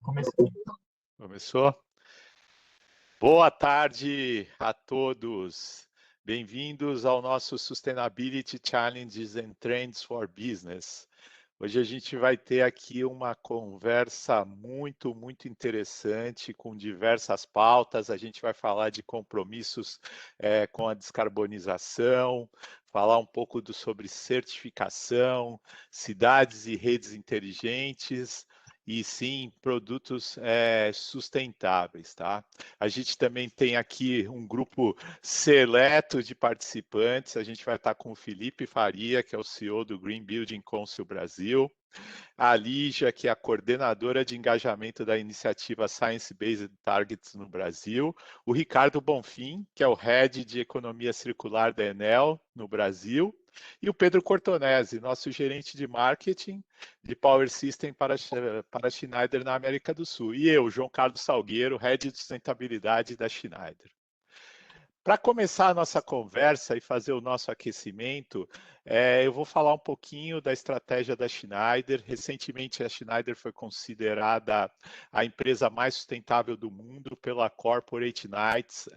Começou. Começou? Boa tarde a todos. Bem-vindos ao nosso Sustainability Challenges and Trends for Business. Hoje a gente vai ter aqui uma conversa muito interessante com diversas pautas. A gente vai falar de compromissos com a descarbonização, falar um pouco sobre certificação, cidades e redes inteligentes, e sim, produtos sustentáveis, tá? A gente também tem aqui um grupo seleto de participantes. A gente vai estar com o Felipe Faria, que é o CEO do Green Building Council Brasil, a Lígia, que é a coordenadora de engajamento da iniciativa Science Based Targets no Brasil, o Ricardo Bonfim, que é o Head de Economia Circular da Enel no Brasil, e o Pedro Cortonese, nosso gerente de marketing de Power System para Schneider na América do Sul. E eu, João Carlos Salgueiro, Head de Sustentabilidade da Schneider. Para começar a nossa conversa e fazer o nosso aquecimento, eu vou falar um pouquinho da estratégia da Schneider. Recentemente, a Schneider foi considerada a empresa mais sustentável do mundo pela Corporate Knights,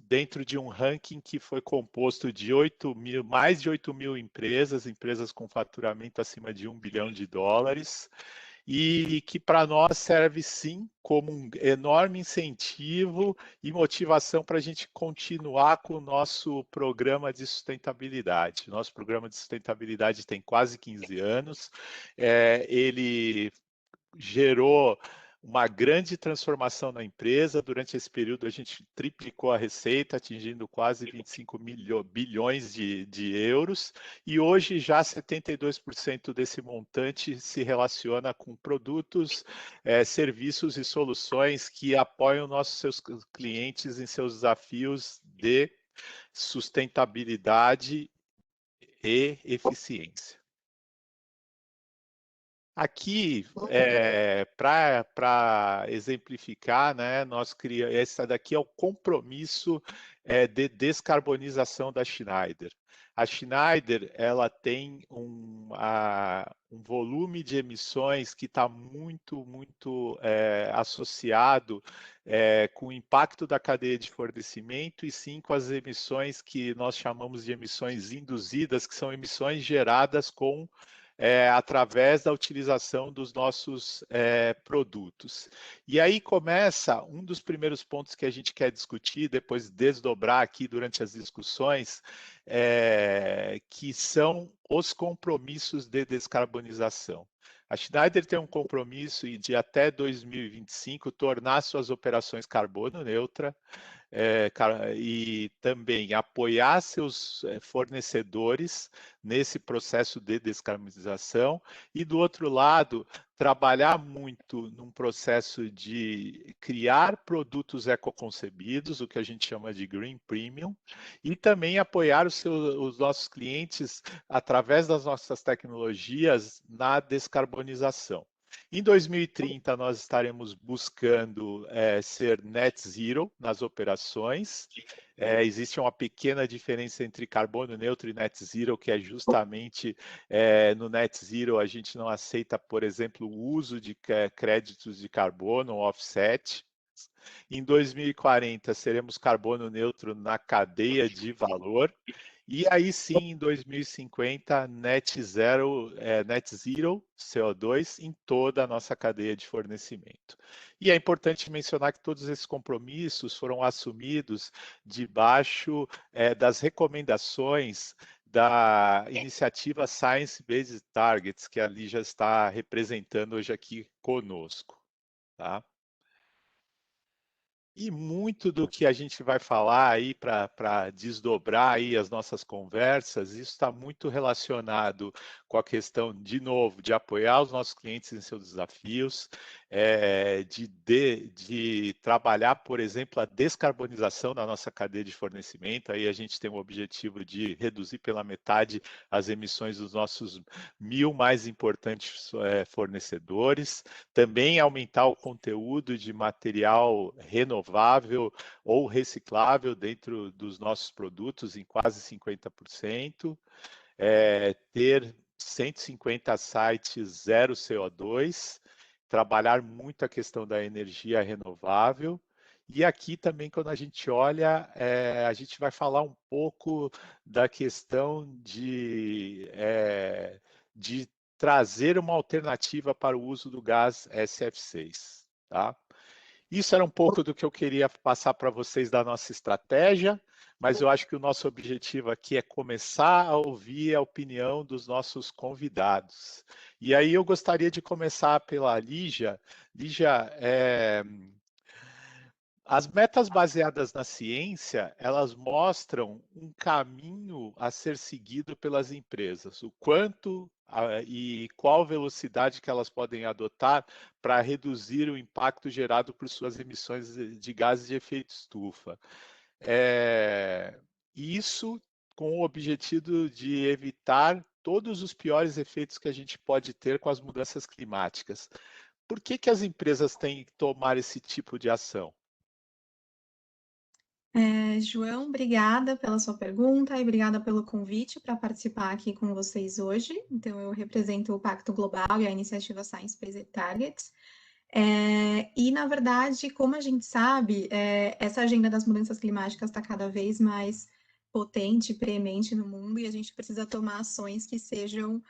dentro de um ranking que foi composto de mais de 8 mil empresas com faturamento acima de $1 bilhão, e que para nós serve sim como um enorme incentivo e motivação para a gente continuar com o nosso programa de sustentabilidade. Nosso programa de sustentabilidade tem quase 15 anos, ele gerou uma grande transformação na empresa. Durante esse período, a gente triplicou a receita, atingindo quase 25 bilhões de euros, e hoje já 72% desse montante se relaciona com produtos, serviços e soluções que apoiam seus clientes em seus desafios de sustentabilidade e eficiência. Aqui, para exemplificar, né, essa daqui é o compromisso de descarbonização da Schneider. A Schneider, ela tem um volume de emissões que está muito associado com o impacto da cadeia de fornecimento, e sim com as emissões que nós chamamos de emissões induzidas, que são emissões geradas através da utilização dos nossos produtos. E aí começa um dos primeiros pontos que a gente quer discutir, depois desdobrar aqui durante as discussões, que são os compromissos de descarbonização. A Schneider tem um compromisso de até 2025 tornar suas operações carbono neutra, e também apoiar seus fornecedores nesse processo de descarbonização, e do outro lado, trabalhar muito num processo de criar produtos ecoconcebidos, o que a gente chama de Green Premium, e também apoiar os nossos clientes através das nossas tecnologias na descarbonização. Em 2030, nós estaremos buscando ser net zero nas operações. Existe uma pequena diferença entre carbono neutro e net zero, que é justamente no net zero a gente não aceita, por exemplo, o uso de créditos de carbono, offset. Em 2040, seremos carbono neutro na cadeia de valor. E aí sim, em 2050, net zero CO2 em toda a nossa cadeia de fornecimento. E é importante mencionar que todos esses compromissos foram assumidos debaixo das recomendações da iniciativa Science Based Targets, que a Lígia está representando hoje aqui conosco, tá? E muito do que a gente vai falar aí para desdobrar aí as nossas conversas, isso está muito relacionado com a questão, de novo, de apoiar os nossos clientes em seus desafios, de trabalhar, por exemplo, a descarbonização da nossa cadeia de fornecimento. Aí a gente tem o objetivo de reduzir pela metade as emissões dos nossos 1.000 mais importantes fornecedores, também aumentar o conteúdo de material renovável ou reciclável dentro dos nossos produtos em quase 50%, ter 150 sites zero CO2, trabalhar muito a questão da energia renovável. E aqui também, quando a gente olha, a gente vai falar um pouco da questão de trazer uma alternativa para o uso do gás SF6. Tá? Isso era um pouco do que eu queria passar para vocês da nossa estratégia, mas eu acho que o nosso objetivo aqui é começar a ouvir a opinião dos nossos convidados. E aí eu gostaria de começar pela Lígia. Lígia, as metas baseadas na ciência, elas mostram um caminho a ser seguido pelas empresas, o quanto e qual velocidade que elas podem adotar para reduzir o impacto gerado por suas emissões de gases de efeito estufa. Isso com o objetivo de evitar todos os piores efeitos que a gente pode ter com as mudanças climáticas. Por que as empresas têm que tomar esse tipo de ação? João, obrigada pela sua pergunta e obrigada pelo convite para participar aqui com vocês hoje. Então, eu represento o Pacto Global e a iniciativa Science Based Targets. E, na verdade, como a gente sabe, essa agenda das mudanças climáticas está cada vez mais potente, preemente no mundo, e a gente precisa tomar ações que sejam,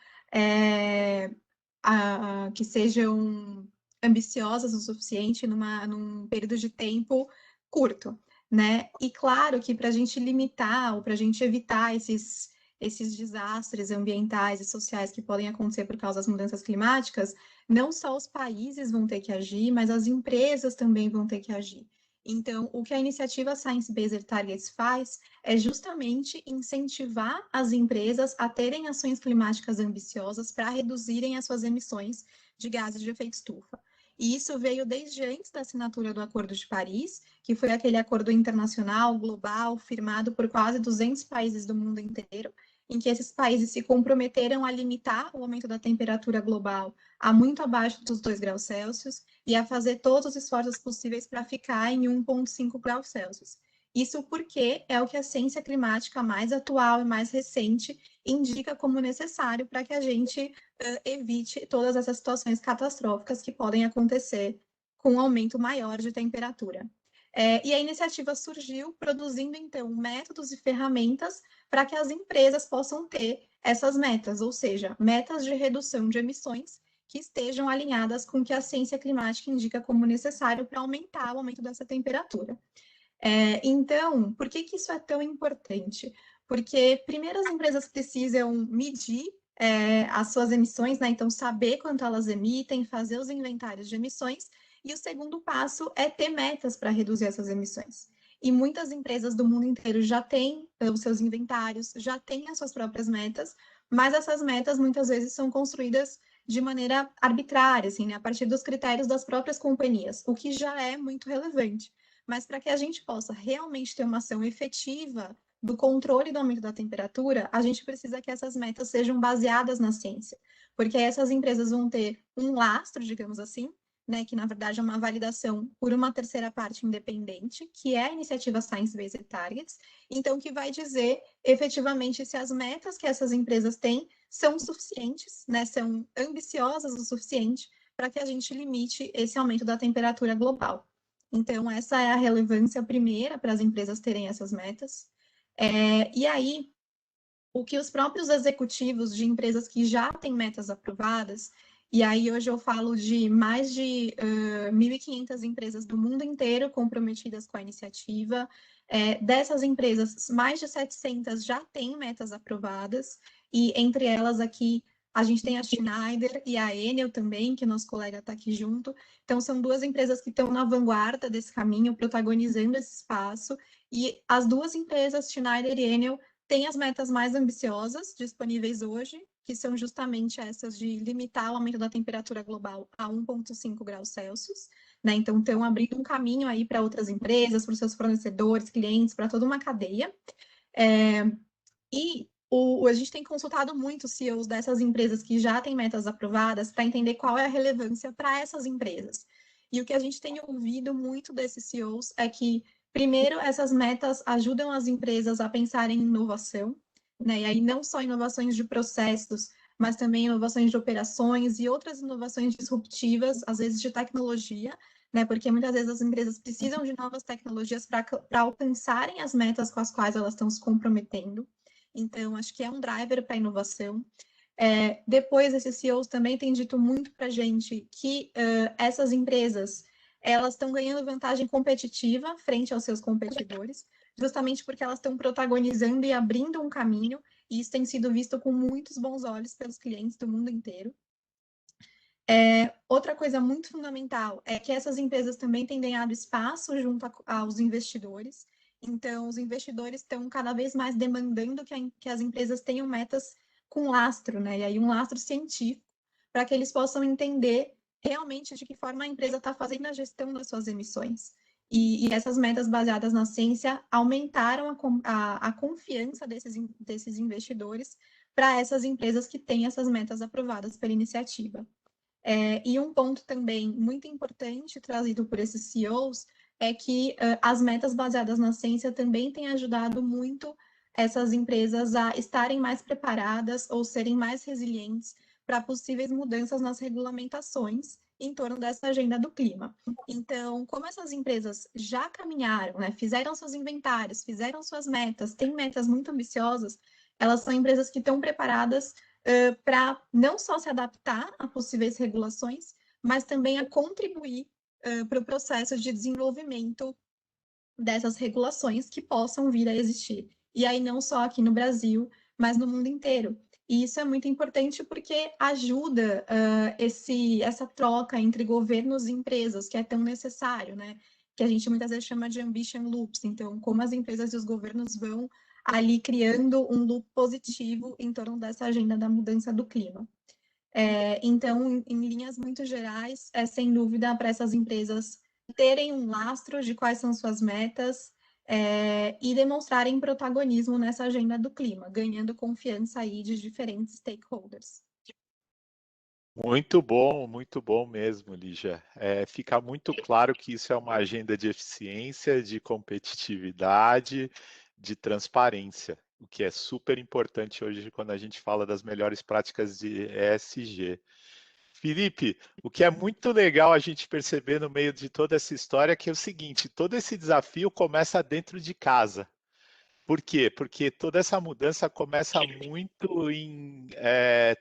que sejam ambiciosas o suficiente num período de tempo curto, né? E claro que para a gente limitar ou para a gente evitar esses desastres ambientais e sociais que podem acontecer por causa das mudanças climáticas, não só os países vão ter que agir, mas as empresas também vão ter que agir. Então, o que a iniciativa Science Based Targets faz é justamente incentivar as empresas a terem ações climáticas ambiciosas para reduzirem as suas emissões de gases de efeito estufa. E isso veio desde antes da assinatura do Acordo de Paris, que foi aquele acordo internacional, global, firmado por quase 200 países do mundo inteiro, em que esses países se comprometeram a limitar o aumento da temperatura global a muito abaixo dos 2 graus Celsius e a fazer todos os esforços possíveis para ficar em 1,5 graus Celsius. Isso porque é o que a ciência climática mais atual e mais recente indica como necessário para que a gente evite todas essas situações catastróficas que podem acontecer com um aumento maior de temperatura. E a iniciativa surgiu produzindo, então, métodos e ferramentas para que as empresas possam ter essas metas, ou seja, metas de redução de emissões que estejam alinhadas com o que a ciência climática indica como necessário para aumentar o aumento dessa temperatura. Então, por que isso é tão importante? Porque, primeiro, as empresas precisam medir as suas emissões, né? Então, saber quanto elas emitem, fazer os inventários de emissões, e o segundo passo é ter metas para reduzir essas emissões. E muitas empresas do mundo inteiro já têm os seus inventários, já têm as suas próprias metas, mas essas metas muitas vezes são construídas de maneira arbitrária, assim, né? A partir dos critérios das próprias companhias, o que já é muito relevante. Mas para que a gente possa realmente ter uma ação efetiva do controle do aumento da temperatura, a gente precisa que essas metas sejam baseadas na ciência, porque essas empresas vão ter um lastro, digamos assim, né, que na verdade é uma validação por uma terceira parte independente, que é a iniciativa Science Based Targets, então que vai dizer efetivamente se as metas que essas empresas têm são suficientes, né, são ambiciosas o suficiente para que a gente limite esse aumento da temperatura global. Então, essa é a relevância primeira para as empresas terem essas metas. E aí, o que os próprios executivos de empresas que já têm metas aprovadas, e aí hoje eu falo de mais de 1.500 empresas do mundo inteiro comprometidas com a iniciativa. Dessas empresas, mais de 700 já têm metas aprovadas, e entre elas aqui a gente tem a Schneider e a Enel também, que nosso colega está aqui junto. Então, são duas empresas que estão na vanguarda desse caminho, protagonizando esse espaço, e as duas empresas, Schneider e Enel, tem as metas mais ambiciosas disponíveis hoje, que são justamente essas de limitar o aumento da temperatura global a 1,5 graus Celsius, né? Então, estão abrindo um caminho aí para outras empresas, para os seus fornecedores, clientes, para toda uma cadeia. A gente tem consultado muito CEOs dessas empresas que já têm metas aprovadas para entender qual é a relevância para essas empresas. E o que a gente tem ouvido muito desses CEOs é que, primeiro, essas metas ajudam as empresas a pensarem em inovação, né? E aí não só inovações de processos, mas também inovações de operações e outras inovações disruptivas, às vezes de tecnologia, né? Porque muitas vezes as empresas precisam de novas tecnologias para alcançarem as metas com as quais elas estão se comprometendo. Então, acho que é um driver para a inovação. Depois, esses CEOs também têm dito muito para a gente que essas empresas elas estão ganhando vantagem competitiva frente aos seus competidores, justamente porque elas estão protagonizando e abrindo um caminho, e isso tem sido visto com muitos bons olhos pelos clientes do mundo inteiro. Outra coisa muito fundamental é que essas empresas também têm ganhado espaço junto aos investidores. Então, os investidores estão cada vez mais demandando que as empresas tenham metas com lastro, né? E aí um lastro científico, para que eles possam entender realmente de que forma a empresa está fazendo a gestão das suas emissões. E essas metas baseadas na ciência aumentaram a confiança desses investidores para essas empresas que têm essas metas aprovadas pela iniciativa. E um ponto também muito importante trazido por esses CEOs é que as metas baseadas na ciência também têm ajudado muito essas empresas a estarem mais preparadas ou serem mais resilientes para possíveis mudanças nas regulamentações em torno dessa agenda do clima. Então, como essas empresas já caminharam, né, fizeram seus inventários, fizeram suas metas, têm metas muito ambiciosas, elas são empresas que estão preparadas para não só se adaptar a possíveis regulações, mas também a contribuir para o processo de desenvolvimento dessas regulações que possam vir a existir. E aí não só aqui no Brasil, mas no mundo inteiro. E isso é muito importante porque ajuda essa troca entre governos e empresas, que é tão necessário, né? Que a gente muitas vezes chama de ambition loops. Então, como as empresas e os governos vão ali criando um loop positivo em torno dessa agenda da mudança do clima. Então, em linhas muito gerais, sem dúvida para essas empresas terem um lastro de quais são suas metas e demonstrarem protagonismo nessa agenda do clima, ganhando confiança aí de diferentes stakeholders. Muito bom mesmo, Lígia. Fica muito claro que isso é uma agenda de eficiência, de competitividade, de transparência, o que é super importante hoje quando a gente fala das melhores práticas de ESG. Felipe, o que é muito legal a gente perceber no meio de toda essa história é que é o seguinte, todo esse desafio começa dentro de casa. Por quê? Porque toda essa mudança começa muito em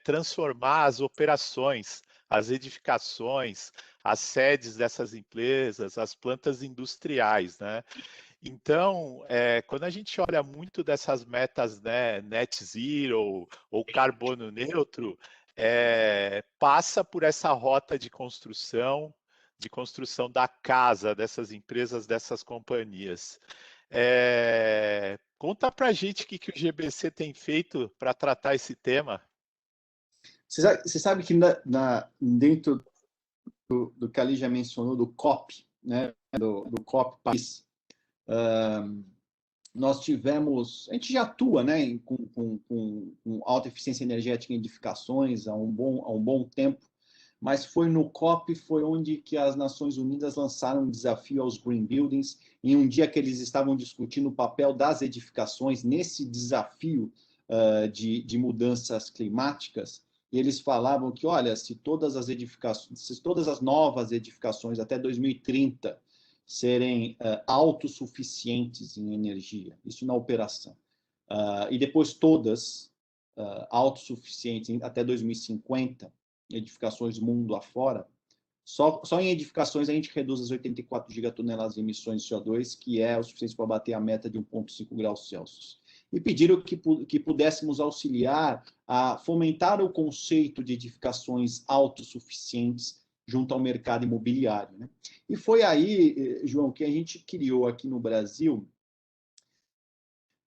transformar as operações, as edificações, as sedes dessas empresas, as plantas industriais, né? Então, quando a gente olha muito dessas metas, né, net zero ou carbono neutro, passa por essa rota de construção da casa dessas empresas, dessas companhias. Conta para a gente o que o GBC tem feito para tratar esse tema. Você sabe que dentro do que a Lígia mencionou, do COP, né, do COP Paris, nós tivemos, a gente já atua, né, com alta eficiência energética em edificações há um bom tempo, mas foi no COP, foi onde que as Nações Unidas lançaram um desafio aos Green Buildings, em um dia que eles estavam discutindo o papel das edificações nesse desafio de mudanças climáticas, e eles falavam que, olha, se todas as novas edificações até 2030 serem autossuficientes em energia, isso na operação, e depois todas autossuficientes até 2050, edificações mundo afora, só em edificações a gente reduz as 84 gigatoneladas de emissões de CO2, que é o suficiente para bater a meta de 1,5 graus Celsius. E pediram que pudéssemos auxiliar a fomentar o conceito de edificações autossuficientes junto ao mercado imobiliário, né? E foi aí, João, que a gente criou aqui no Brasil.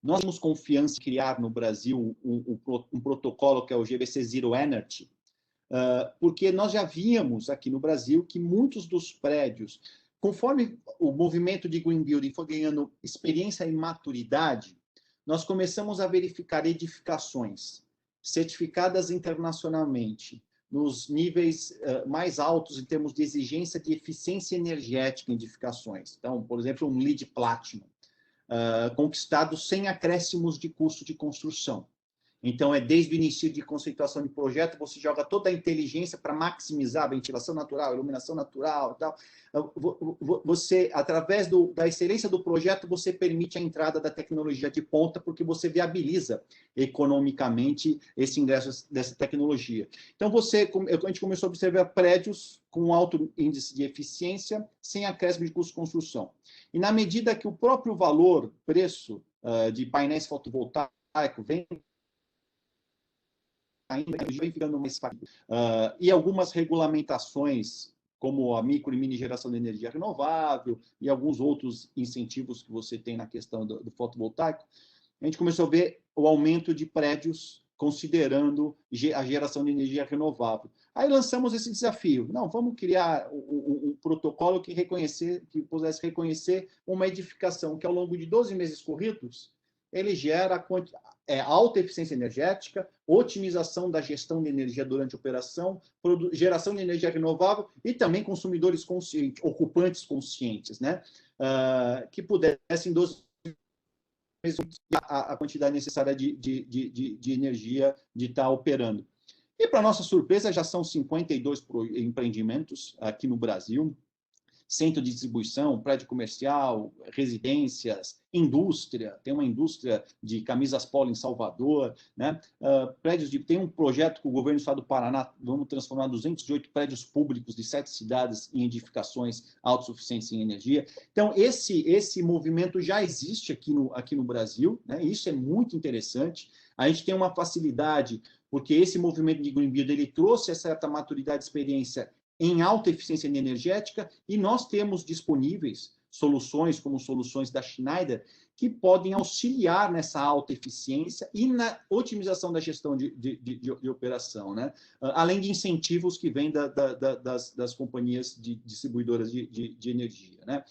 Nós temos confiança em criar no Brasil um protocolo que é o GBC Zero Energy, porque nós já víamos aqui no Brasil que muitos dos prédios, conforme o movimento de Green Building foi ganhando experiência e maturidade, nós começamos a verificar edificações certificadas internacionalmente, nos níveis mais altos em termos de exigência de eficiência energética em edificações. Então, por exemplo, um LEED Platinum, conquistado sem acréscimos de custo de construção. Então, é desde o início de conceituação de projeto, você joga toda a inteligência para maximizar a ventilação natural, iluminação natural e tal. Você, através da excelência do projeto, você permite a entrada da tecnologia de ponta, porque você viabiliza economicamente esse ingresso dessa tecnologia. Então, a gente começou a observar prédios com alto índice de eficiência, sem acréscimo de custo de construção. E na medida que o próprio valor, preço de painéis fotovoltaicos vem ficando mais factível. E algumas regulamentações, como a micro e mini geração de energia renovável e alguns outros incentivos que você tem na questão do fotovoltaico, a gente começou a ver o aumento de prédios considerando a geração de energia renovável. Aí lançamos esse desafio. Não, vamos criar um protocolo que pudesse reconhecer uma edificação que, ao longo de 12 meses corridos, ele gera alta eficiência energética, otimização da gestão de energia durante a operação, geração de energia renovável e também consumidores conscientes, ocupantes conscientes, né? Que pudessem, 12 meses, a quantidade necessária de energia de estar operando. E, para nossa surpresa, já são 52 empreendimentos aqui no Brasil, centro de distribuição, prédio comercial, residências, indústria, tem uma indústria de camisas polo em Salvador, né? Tem um projeto com o governo do estado do Paraná, vamos transformar 208 prédios públicos de 7 cidades em edificações autossuficientes em energia. Então, esse movimento já existe aqui no Brasil, né? Isso é muito interessante. A gente tem uma facilidade, porque esse movimento de Green Build, ele trouxe essa certa maturidade e experiência em alta eficiência energética, e nós temos disponíveis soluções, como soluções da Schneider, que podem auxiliar nessa alta eficiência e na otimização da gestão de operação, né? Além de incentivos que vêm das companhias distribuidoras de energia, né?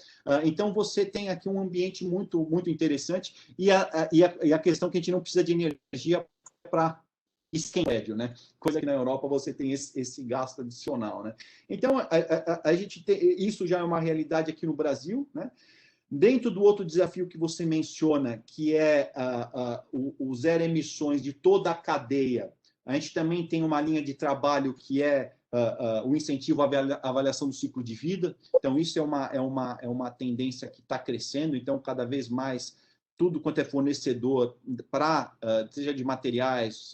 Então, você tem aqui um ambiente muito, muito interessante, e a questão que a gente não precisa de energia para prédio, né? Coisa que na Europa você tem esse gasto adicional, né? Então, a gente tem, isso já é uma realidade aqui no Brasil, né? Dentro do outro desafio que você menciona, que é o zero emissões de toda a cadeia, a gente também tem uma linha de trabalho que é o incentivo à avaliação do ciclo de vida. Então, isso é uma tendência que está crescendo. Então, cada vez mais, tudo quanto é fornecedor seja de materiais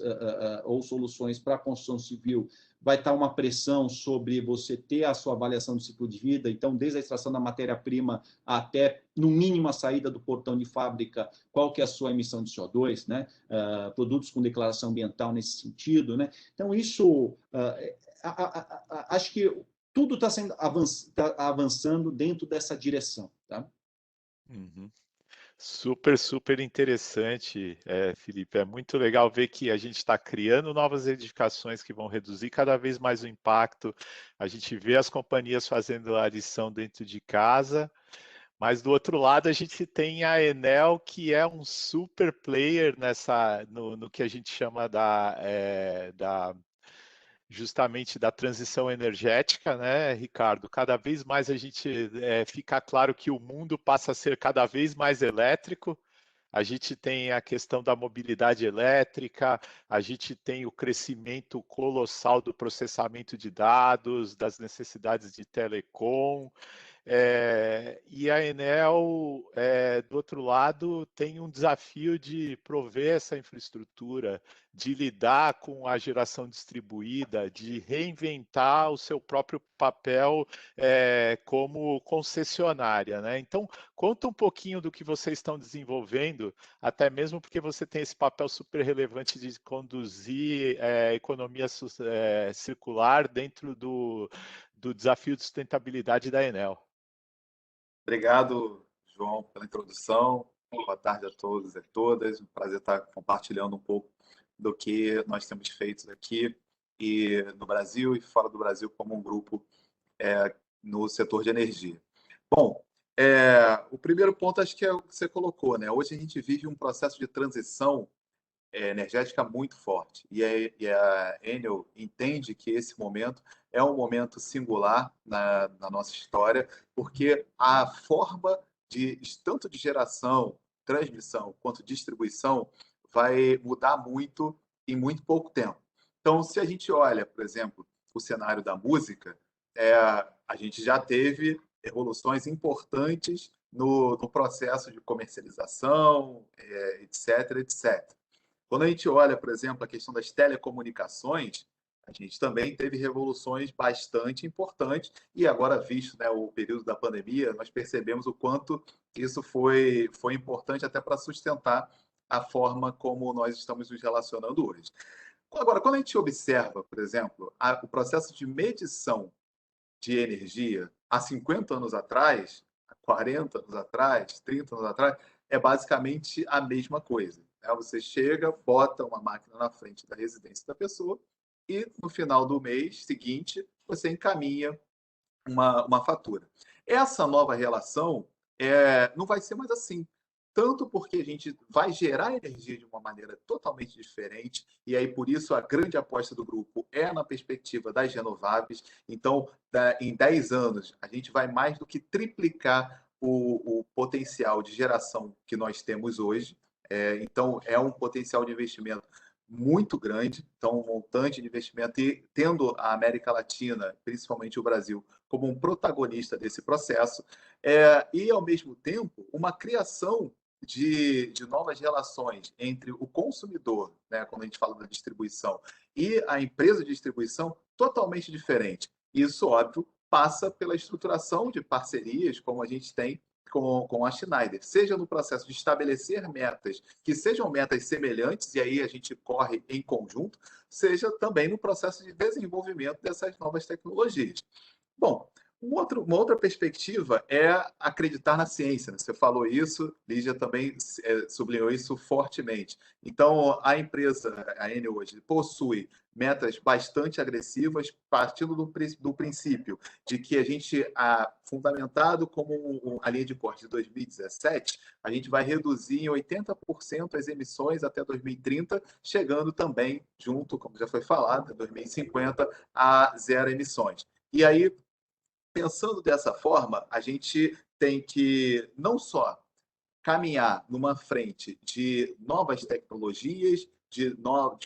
ou soluções para a construção civil, vai estar uma pressão sobre você ter a sua avaliação do ciclo de vida. Então, desde a extração da matéria-prima até, no mínimo, a saída do portão de fábrica, qual que é a sua emissão de CO2, né? Produtos com declaração ambiental nesse sentido, né? Então, isso, acho que tudo está avançando dentro dessa direção, tá? Uhum. Super, super interessante, Felipe. É muito legal ver que a gente está criando novas edificações que vão reduzir cada vez mais o impacto. A gente vê as companhias fazendo a lição dentro de casa, mas do outro lado a gente tem a Enel, que é um super player no que a gente chama justamente da transição energética, né, Ricardo? Cada vez mais a gente fica claro que o mundo passa a ser cada vez mais elétrico. A gente tem a questão da mobilidade elétrica, a gente tem o crescimento colossal do processamento de dados, das necessidades de telecom. E a Enel, do outro lado, tem um desafio de prover essa infraestrutura, de lidar com a geração distribuída, de reinventar o seu próprio papel como concessionária, né? Então, conta um pouquinho do que vocês estão desenvolvendo, até mesmo porque você tem esse papel super relevante de conduzir a economia circular dentro do desafio de sustentabilidade da Enel. Obrigado, João, pela introdução. Boa tarde a todos e todas. Um prazer estar compartilhando um pouco do que nós temos feito aqui e no Brasil e fora do Brasil como um grupo no setor de energia. Bom, o primeiro ponto acho que é o que você colocou, né? Hoje a gente vive um processo de transição energética muito forte e a Enel entende que esse momento é um momento singular na nossa história, porque a forma tanto de geração, transmissão, quanto distribuição vai mudar muito em muito pouco tempo. Então, se a gente olha, por exemplo, o cenário da música, a gente já teve evoluções importantes no processo de comercialização, etc, etc. Quando a gente olha, por exemplo, a questão das telecomunicações, a gente também teve revoluções bastante importantes e agora, visto, né, o período da pandemia, nós percebemos o quanto isso foi importante até para sustentar a forma como nós estamos nos relacionando hoje. Agora, quando a gente observa, por exemplo, o processo de medição de energia há 50 anos atrás, há 40 anos atrás, 30 anos atrás, é basicamente a mesma coisa. Né? Você chega, bota uma máquina na frente da residência da pessoa e no final do mês seguinte você encaminha uma fatura. Essa nova relação não vai ser mais assim. Tanto porque a gente vai gerar energia de uma maneira totalmente diferente, e aí por isso a grande aposta do grupo é na perspectiva das renováveis. Então, em 10 anos, a gente vai mais do que triplicar o potencial de geração que nós temos hoje. Então, é um potencial de investimento muito grande, então um montante de investimento, e tendo a América Latina, principalmente o Brasil, como um protagonista desse processo, e ao mesmo tempo uma criação de novas relações entre o consumidor, né, quando a gente fala da distribuição, e a empresa de distribuição totalmente diferente. Isso, óbvio, passa pela estruturação de parcerias, como a gente tem com a Schneider, seja no processo de estabelecer metas que sejam metas semelhantes, e aí a gente corre em conjunto, seja também no processo de desenvolvimento dessas novas tecnologias. Bom, uma outra perspectiva é acreditar na ciência. Né? Você falou isso, Lígia também sublinhou isso fortemente. Então, a empresa, a Enel hoje, possui metas bastante agressivas, partindo do princípio de que a gente, fundamentado como a linha de corte de 2017, a gente vai reduzir em 80% as emissões até 2030, chegando também, junto, como já foi falado, em 2050, a zero emissões. E aí, pensando dessa forma, a gente tem que não só caminhar numa frente de novas tecnologias, de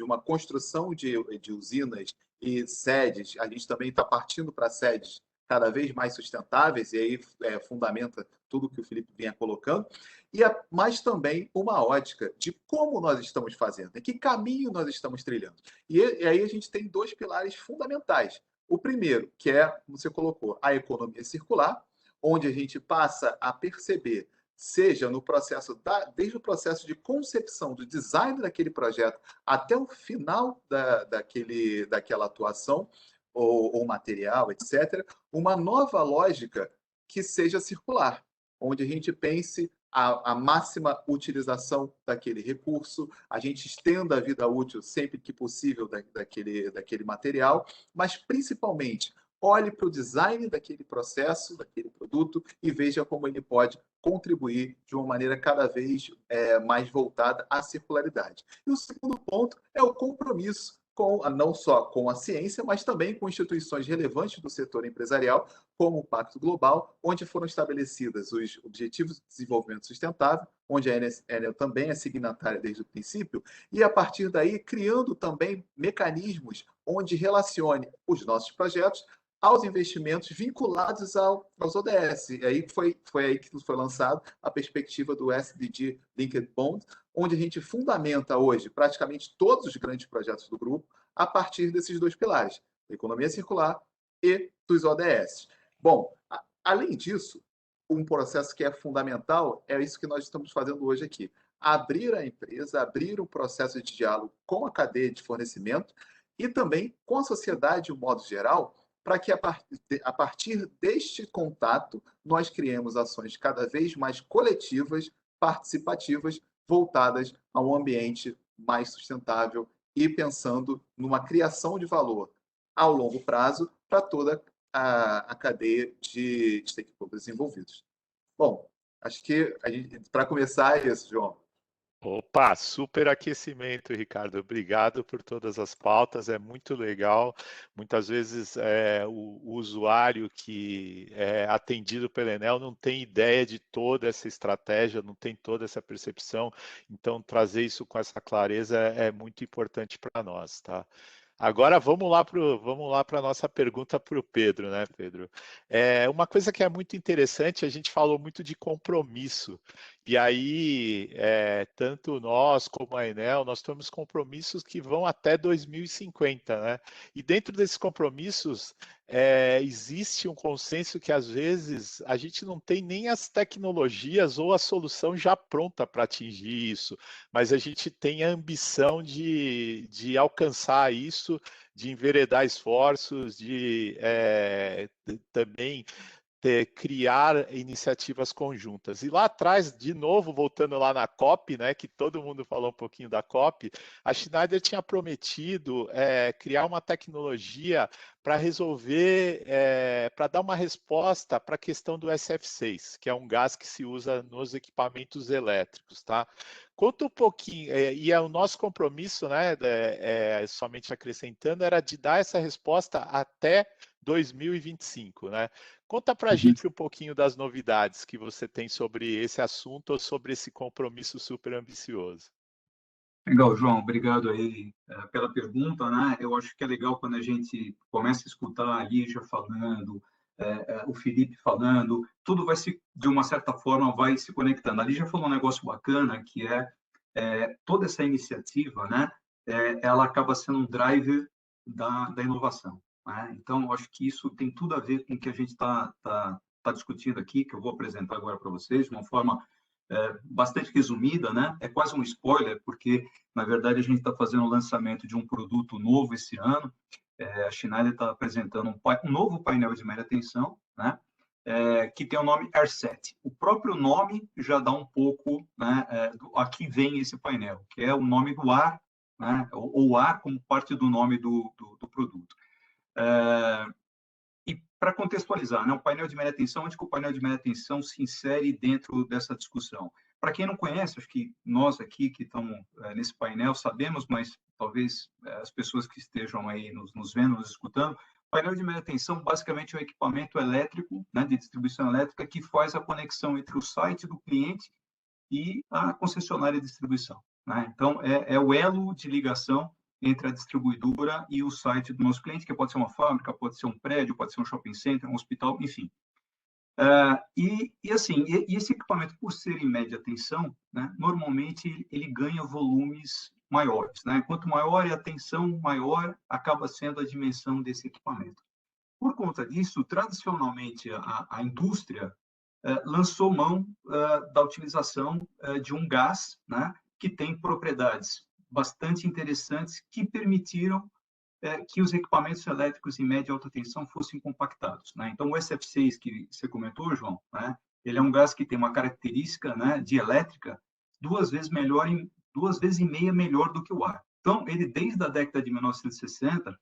uma construção de usinas e sedes. A gente também está partindo para sedes cada vez mais sustentáveis, e aí fundamenta tudo que o Felipe vinha colocando, mas também uma ótica de como nós estamos fazendo, que caminho nós estamos trilhando. E aí a gente tem dois pilares fundamentais. O primeiro, que como você colocou, a economia circular, onde a gente passa a perceber, seja no processo, desde o processo de concepção, do design daquele projeto, até o final daquela atuação, ou material, etc., uma nova lógica que seja circular, onde a gente pense a máxima utilização daquele recurso, a gente estenda a vida útil sempre que possível daquele material, mas principalmente olhe para o design daquele processo, daquele produto, e veja como ele pode contribuir de uma maneira cada vez mais voltada à circularidade. E o segundo ponto é o compromisso não só com a ciência, mas também com instituições relevantes do setor empresarial, como o Pacto Global, onde foram estabelecidos os Objetivos de Desenvolvimento Sustentável, onde a Enel também é signatária desde o princípio, e a partir daí criando também mecanismos onde relacione os nossos projetos aos investimentos vinculados aos ODS. E aí foi aí que foi lançado a perspectiva do SDG Linked Bond, onde a gente fundamenta hoje praticamente todos os grandes projetos do grupo a partir desses dois pilares, da economia circular e dos ODS. Bom, além disso, um processo que é fundamental é isso que nós estamos fazendo hoje aqui. Abrir a empresa, abrir um processo de diálogo com a cadeia de fornecimento e também com a sociedade de um modo geral, para que a partir deste contato nós criemos ações cada vez mais coletivas, participativas, voltadas a um ambiente mais sustentável e pensando numa criação de valor ao longo prazo para toda a cadeia de stakeholders envolvidos. Bom, acho que para começar é isso, João. Opa, super aquecimento, Ricardo. Obrigado por todas as pautas, é muito legal. Muitas vezes o usuário que é atendido pela Enel não tem ideia de toda essa estratégia, não tem toda essa percepção, então trazer isso com essa clareza é muito importante para nós, tá? Agora vamos lá para a nossa pergunta para o Pedro, né, Pedro? Uma coisa que é muito interessante, a gente falou muito de compromisso. E aí, tanto nós como a Enel, nós temos compromissos que vão até 2050, né? E dentro desses compromissos, existe um consenso que às vezes a gente não tem nem as tecnologias ou a solução já pronta para atingir isso, mas a gente tem a ambição de alcançar isso, de enveredar esforços, de também criar iniciativas conjuntas. E lá atrás, de novo, voltando lá na COP, né, que todo mundo falou um pouquinho da COP, a Schneider tinha prometido criar uma tecnologia para resolver, para dar uma resposta para a questão do SF6, que é um gás que se usa nos equipamentos elétricos, tá? Conta um pouquinho, e o nosso compromisso, né, somente acrescentando, era de dar essa resposta até 2025, né? Conta para a gente um pouquinho das novidades que você tem sobre esse assunto ou sobre esse compromisso super ambicioso. Legal, João, obrigado aí pela pergunta, né? Eu acho que é legal quando a gente começa a escutar a Lígia falando, o Felipe falando, tudo vai se, de uma certa forma, vai se conectando. A Lígia falou um negócio bacana, que toda essa iniciativa, né? Ela acaba sendo um driver da inovação, né? Então, eu acho que isso tem tudo a ver com o que a gente está discutindo aqui, que eu vou apresentar agora para vocês, de uma forma bastante resumida, né? É quase um spoiler, porque, na verdade, a gente está fazendo o lançamento de um produto novo esse ano. A Schneider está apresentando um novo painel de média tensão, né? Que tem o nome AirSet. O próprio nome já dá um pouco, né, aqui vem esse painel, que é o nome do ar, né? Ou ar como parte do nome do produto. E para contextualizar, né, um painel de média tensão, onde que o painel de média tensão se insere dentro dessa discussão? Para quem não conhece, acho que nós aqui que estamos nesse painel sabemos, mas talvez as pessoas que estejam aí nos vendo, nos escutando, o painel de média tensão basicamente é um equipamento elétrico, né, de distribuição elétrica, que faz a conexão entre o site do cliente e a concessionária de distribuição, né? Então, é o elo de ligação entre a distribuidora e o site do nosso cliente, que pode ser uma fábrica, pode ser um prédio, pode ser um shopping center, um hospital, enfim. E esse equipamento, por ser em média tensão, né, normalmente ele ganha volumes maiores, né? Quanto maior é a tensão, maior acaba sendo a dimensão desse equipamento. Por conta disso, tradicionalmente, a indústria lançou mão da utilização de um gás, né, que tem propriedades bastante interessantes que permitiram que os equipamentos elétricos em média e alta tensão fossem compactados, né? Então, o SF6 que você comentou, João, né, ele é um gás que tem uma característica, né, de elétrica 2 vezes e meia melhor do que o ar. Então, ele desde a década de 1960,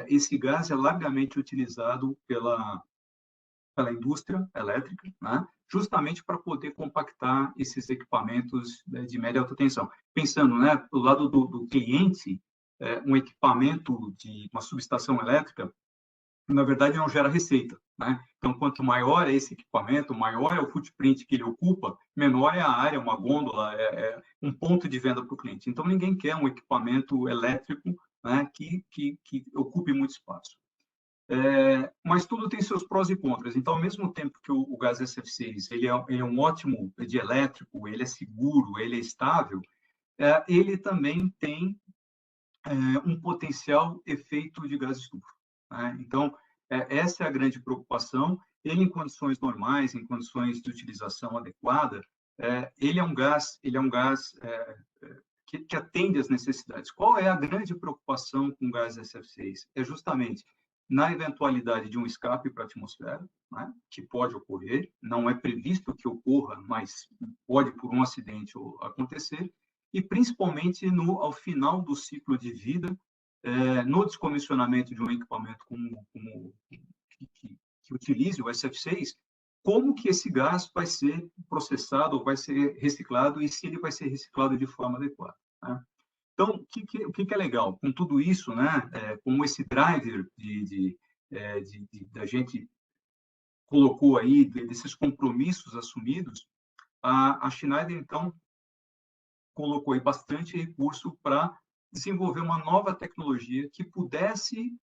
esse gás é largamente utilizado pela indústria elétrica, né, justamente para poder compactar esses equipamentos de média e alta tensão. Pensando, né, do lado do cliente, um equipamento de uma subestação elétrica, na verdade, não gera receita, né? Então, quanto maior é esse equipamento, maior é o footprint que ele ocupa, menor é a área, uma gôndola, um ponto de venda para o cliente. Então, ninguém quer um equipamento elétrico, né, que ocupe muito espaço. Mas tudo tem seus prós e contras. Então, ao mesmo tempo que o gás SF6 ele é um ótimo elétrico, ele é seguro, ele é estável, ele também tem um potencial efeito de gás estufa, né? Então, essa é a grande preocupação. Ele, em condições normais, em condições de utilização adequada, ele é um gás que atende às necessidades. Qual é a grande preocupação com o gás SF6? É justamente na eventualidade de um escape para a atmosfera, né, que pode ocorrer, não é previsto que ocorra, mas pode, por um acidente, acontecer, e principalmente ao final do ciclo de vida, no descomissionamento de um equipamento que utilize o SF6, como que esse gás vai ser processado ou vai ser reciclado e se ele vai ser reciclado de forma adequada, né? Então, o que é legal? Com tudo isso, né, como esse driver da gente colocou aí, desses compromissos assumidos, a Schneider, então, colocou aí bastante recurso para desenvolver uma nova tecnologia que pudesse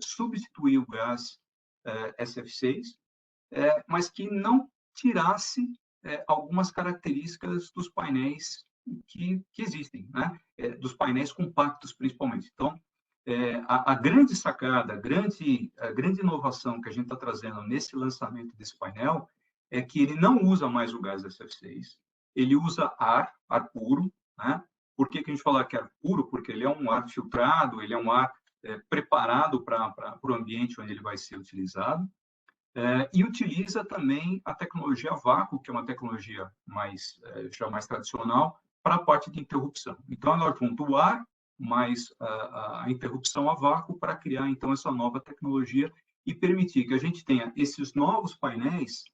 substituir o gás SF6, mas que não tirasse algumas características dos painéis que existem, né? Dos painéis compactos, principalmente. Então, a grande sacada, a grande inovação que a gente está trazendo nesse lançamento desse painel é que ele não usa mais o gás SF6, ele usa ar puro, né? Por que a gente fala que é ar puro? Porque ele é um ar filtrado, ele é um ar preparado para o ambiente onde ele vai ser utilizado, e utiliza também a tecnologia a vácuo, que é uma tecnologia já mais tradicional, para a parte de interrupção. Então, ela junta o ar mais a interrupção a vácuo para criar, então, essa nova tecnologia e permitir que a gente tenha esses novos painéis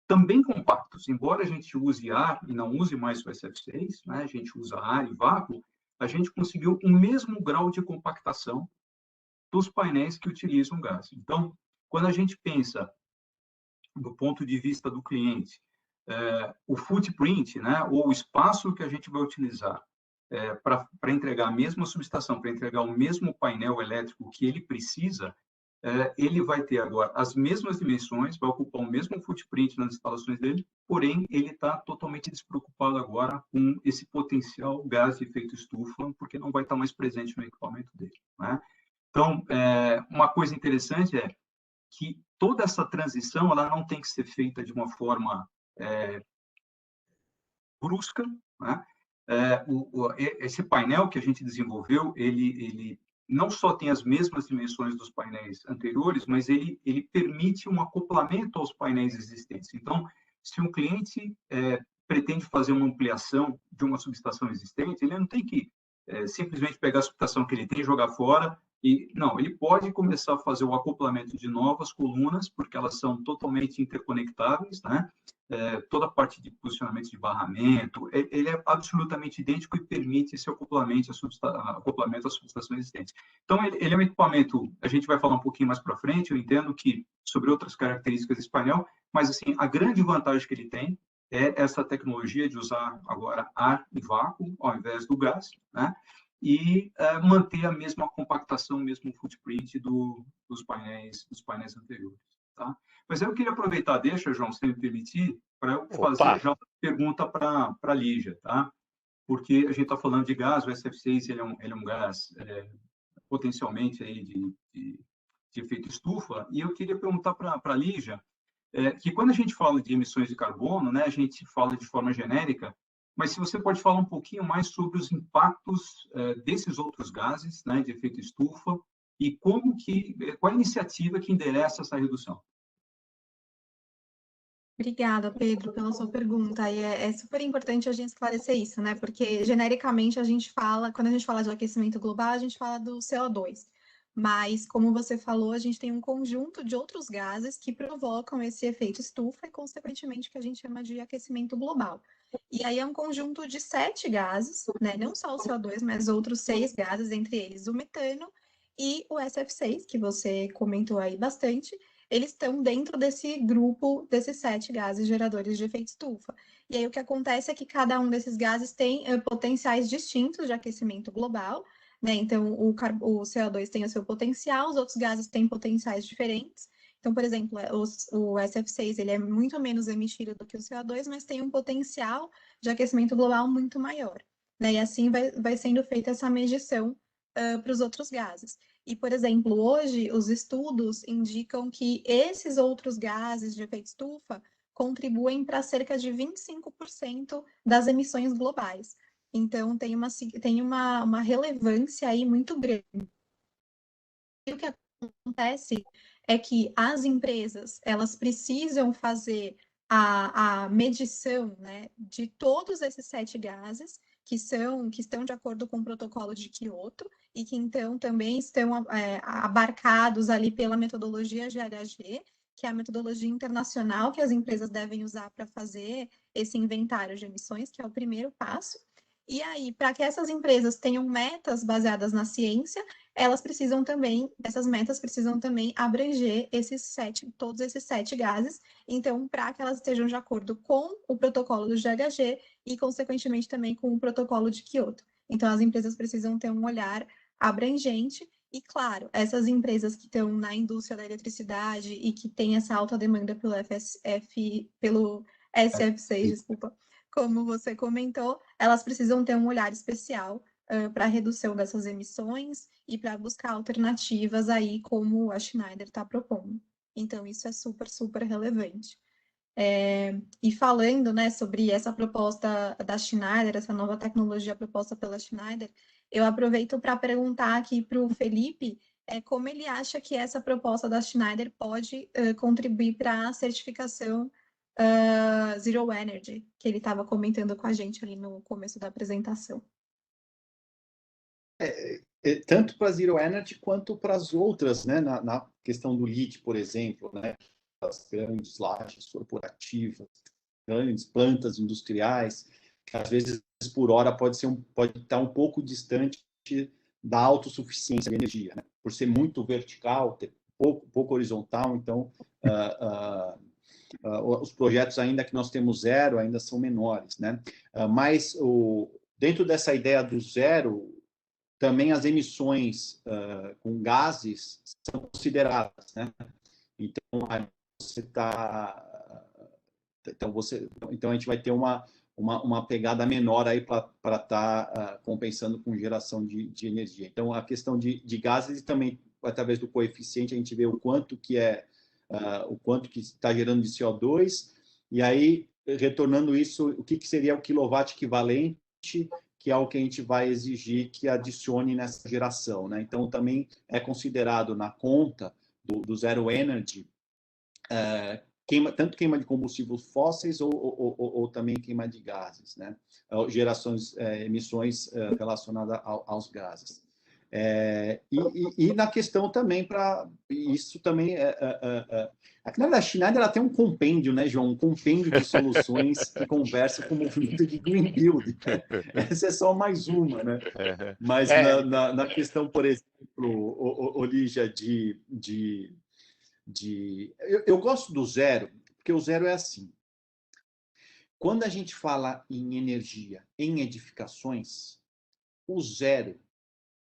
também compactos. Embora a gente use ar e não use mais o SF6, né, a gente usa ar e vácuo, a gente conseguiu o mesmo grau de compactação dos painéis que utilizam gás. Então, quando a gente pensa do ponto de vista do cliente, o footprint, né, ou o espaço que a gente vai utilizar para entregar a mesma subestação, para entregar o mesmo painel elétrico que ele precisa, ele vai ter agora as mesmas dimensões, vai ocupar o mesmo footprint nas instalações dele, porém, ele está totalmente despreocupado agora com esse potencial gás de efeito estufa, porque não vai estar mais presente no equipamento dele, né? Então, uma coisa interessante é que toda essa transição ela não tem que ser feita de uma forma brusca, né? Esse painel que a gente desenvolveu, ele não só tem as mesmas dimensões dos painéis anteriores, mas ele permite um acoplamento aos painéis existentes. Então, se um cliente pretende fazer uma ampliação de uma subestação existente, ele não tem que simplesmente pegar a subestação que ele tem e jogar fora. Não, ele pode começar a fazer o acoplamento de novas colunas, porque elas são totalmente interconectáveis, né? Toda a parte de posicionamento de barramento, ele é absolutamente idêntico e permite esse acoplamento às subestações existentes. Então, ele é um equipamento, a gente vai falar um pouquinho mais para frente, eu entendo que sobre outras características desse painel, mas assim, a grande vantagem que ele tem é essa tecnologia de usar agora ar e vácuo ao invés do gás, né? E manter a mesma compactação, o mesmo footprint dos painéis anteriores, tá? Mas eu queria aproveitar, João, se me permitir, para eu fazer já uma pergunta para a Lígia, tá? Porque a gente está falando de gás, o SF6 ele é um gás potencialmente aí de efeito estufa, e eu queria perguntar para a Lígia que quando a gente fala de emissões de carbono, né, a gente fala de forma genérica, mas se você pode falar um pouquinho mais sobre os impactos desses outros gases, né, de efeito estufa, e qual a iniciativa que endereça essa redução? Obrigada, Pedro, pela sua pergunta. E é super importante a gente esclarecer isso, né? Porque genericamente a gente fala, quando a gente fala de aquecimento global, a gente fala do CO2. Mas, como você falou, a gente tem um conjunto de outros gases que provocam esse efeito estufa e, consequentemente, que a gente chama de aquecimento global. E aí é um conjunto de 7 gases, né? Não só o CO2, mas outros 6 gases, entre eles o metano e o SF6, que você comentou aí bastante. Eles estão dentro desse grupo desses 7 gases geradores de efeito estufa. E aí o que acontece é que cada um desses gases tem potenciais distintos de aquecimento global, né? Então, o CO2 tem o seu potencial, os outros gases têm potenciais diferentes. Então, por exemplo, o SF6 ele é muito menos emitido do que o CO2, mas tem um potencial de aquecimento global muito maior, né? E assim vai sendo feita essa medição para os outros gases. E, por exemplo, hoje os estudos indicam que esses outros gases de efeito estufa contribuem para cerca de 25% das emissões globais. Então, tem uma relevância aí muito grande. E o que acontece é que as empresas, elas precisam fazer a medição, né, de todos esses 7 gases que estão de acordo com o protocolo de Kyoto e que, então, também estão abarcados ali pela metodologia GHG, que é a metodologia internacional que as empresas devem usar para fazer esse inventário de emissões, que é o primeiro passo. E aí, para que essas empresas tenham metas baseadas na ciência, essas metas precisam também abranger todos esses 7 gases. Então, para que elas estejam de acordo com o protocolo do GHG e, consequentemente, também com o protocolo de Kyoto. Então, as empresas precisam ter um olhar abrangente. E, claro, essas empresas que estão na indústria da eletricidade e que têm essa alta demanda pelo SF6, desculpa, como você comentou, elas precisam ter um olhar especial para a redução dessas emissões e para buscar alternativas aí, como a Schneider está propondo. Então, isso é super, super relevante. E falando, né, sobre essa proposta da Schneider, essa nova tecnologia proposta pela Schneider, eu aproveito para perguntar aqui para o Felipe como ele acha que essa proposta da Schneider pode contribuir para a certificação Zero Energy, que ele estava comentando com a gente ali no começo da apresentação. Tanto para Zero Energy quanto para as outras, né, na questão do LEED, por exemplo, né, as grandes lajes corporativas, grandes plantas industriais, que às vezes por hora pode estar um pouco distante da autossuficiência de energia, né? Por ser muito vertical, ter pouco horizontal, então os projetos ainda que nós temos zero ainda são menores, né? Mas dentro dessa ideia do zero, também as emissões com gases são consideradas, né? Então então a gente vai ter uma pegada menor aí para estar compensando com geração de energia. Então a questão de gases também, através do coeficiente, a gente vê o quanto que está gerando de CO2, e aí retornando isso, o que seria o quilowatt equivalente, que é o que a gente vai exigir que adicione nessa geração, né? Então também é considerado na conta do Zero Energy tanto queima de combustíveis fósseis ou também queima de gases, né? Emissões relacionadas aos gases. E na questão também isso também a Schneider ela tem um compêndio, né, João? Um compêndio de soluções que conversa com o movimento de Green Build. Essa é só mais uma, né? Mas na questão, por exemplo, Olígia, eu gosto do zero, porque o zero é assim. Quando a gente fala em energia, em edificações, o zero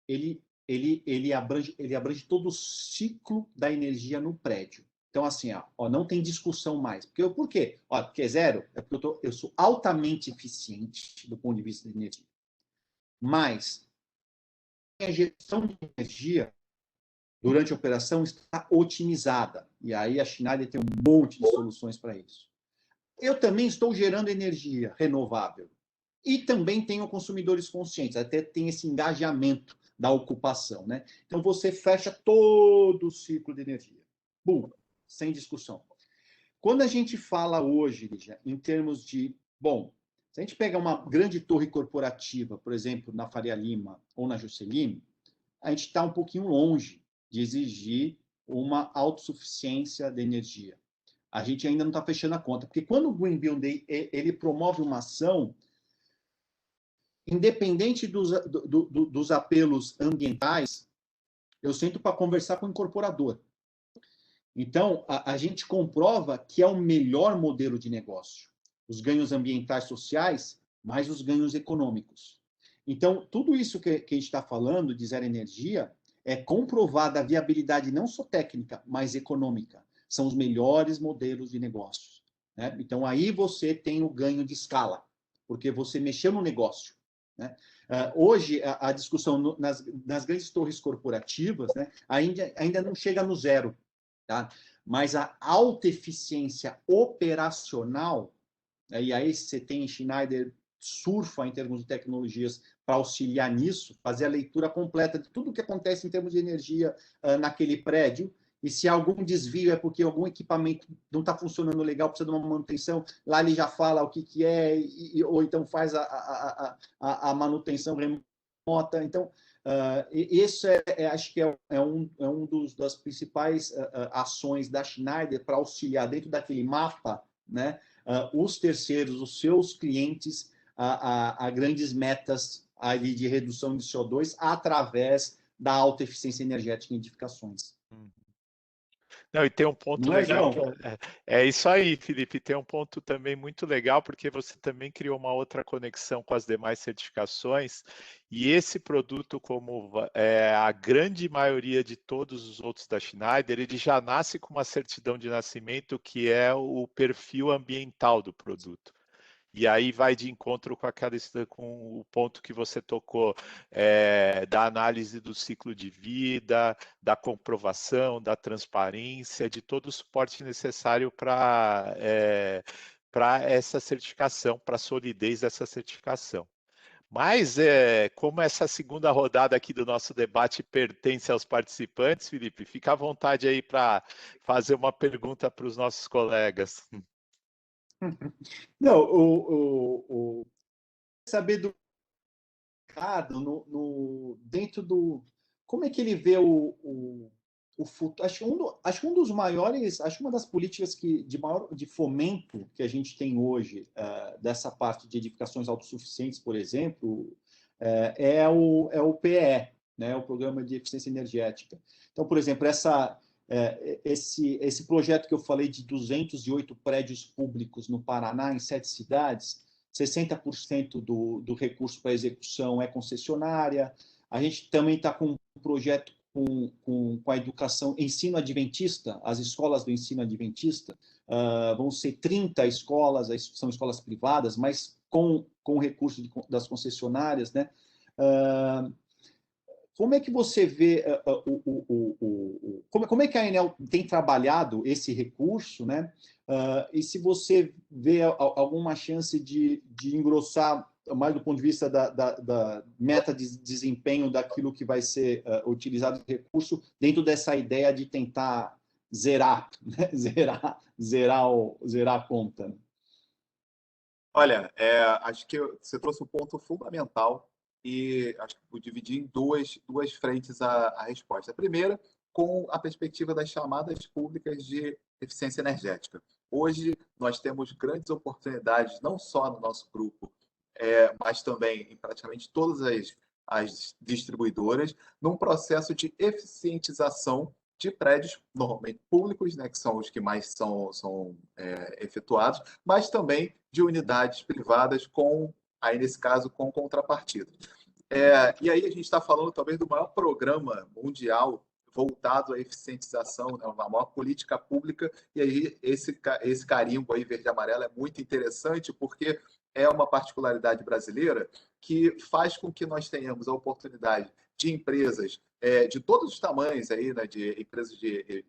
ele abrange todo o ciclo da energia no prédio. Então, assim, não tem discussão mais. Por quê? Porque zero é porque eu sou altamente eficiente do ponto de vista de energia. Mas a gestão de energia durante a operação está otimizada. E aí a Schneider tem um monte de soluções para isso. Eu também estou gerando energia renovável. E também tenho consumidores conscientes, até tem esse engajamento da ocupação, né? Então você fecha todo o ciclo de energia. Bum, sem discussão. Quando a gente fala hoje, Lígia, em termos de, se a gente pega uma grande torre corporativa, por exemplo, na Faria Lima ou na Juscelino, a gente está um pouquinho longe de exigir uma autossuficiência de energia. A gente ainda não está fechando a conta, porque quando o Green Build ele promove uma ação, independente dos apelos ambientais, eu sento para conversar com o incorporador. Então, a gente comprova que é o melhor modelo de negócio. Os ganhos ambientais sociais, mais os ganhos econômicos. Então, tudo isso que a gente está falando de zero energia é comprovada a viabilidade não só técnica, mas econômica. São os melhores modelos de negócios, né? Então, aí você tem o ganho de escala, porque você mexeu no negócio, né? Hoje, a discussão nas grandes torres corporativas, né, ainda não chega no zero, tá? Mas a alta eficiência operacional, e aí você tem Schneider surfa em termos de tecnologias para auxiliar nisso, fazer a leitura completa de tudo o que acontece em termos de energia naquele prédio, e se há algum desvio é porque algum equipamento não está funcionando legal, precisa de uma manutenção, lá ele já fala o que é, ou então faz a manutenção remota. Então, Esse acho que é um das principais ações da Schneider para auxiliar dentro daquele mapa, né, os terceiros, os seus clientes, a grandes metas ali de redução de CO2 através da alta eficiência energética em edificações. Não, e tem um ponto Não é, legal, João? é isso aí, Felipe, tem um ponto também muito legal, porque você também criou uma outra conexão com as demais certificações, e esse produto, como a grande maioria de todos os outros da Schneider, ele já nasce com uma certidão de nascimento que é o perfil ambiental do produto. E aí vai de encontro com o ponto que você tocou, da análise do ciclo de vida, da comprovação, da transparência, de todo o suporte necessário para essa certificação, para a solidez dessa certificação. Mas, como essa segunda rodada aqui do nosso debate pertence aos participantes, Felipe, fica à vontade aí para fazer uma pergunta para os nossos colegas. Não, saber do Ricardo dentro do como é que ele vê o futuro. Acho que um dos maiores, acho que uma das políticas de fomento que a gente tem hoje dessa parte de edificações autossuficientes, por exemplo, é o PE, né, o Programa de Eficiência Energética. Então, por exemplo, esse projeto que eu falei de 208 prédios públicos no Paraná, em 7 cidades, 60% do recurso para execução é concessionária. A gente também está com um projeto com a educação, ensino adventista, as escolas do ensino adventista, vão ser 30 escolas, são escolas privadas, mas com recurso das concessionárias, né? Como é que você vê, como é que a Enel tem trabalhado esse recurso, né? E se você vê alguma chance de engrossar mais do ponto de vista da meta de desempenho daquilo que vai ser utilizado de recurso dentro dessa ideia de tentar zerar, né? zerar a conta. Olha, acho que você trouxe um ponto fundamental e acho que vou dividir em duas frentes a resposta. A primeira, com a perspectiva das chamadas públicas de eficiência energética. Hoje, nós temos grandes oportunidades, não só no nosso grupo, mas também em praticamente todas as distribuidoras, num processo de eficientização de prédios, normalmente públicos, né, que são os que mais são efetuados, mas também de unidades privadas, aí nesse caso, com contrapartida. E aí a gente está falando talvez do maior programa mundial voltado à eficientização, né, uma maior política pública, e aí esse carimbo aí verde e amarelo é muito interessante, porque é uma particularidade brasileira que faz com que nós tenhamos a oportunidade de empresas de todos os tamanhos aí, né, de empresas de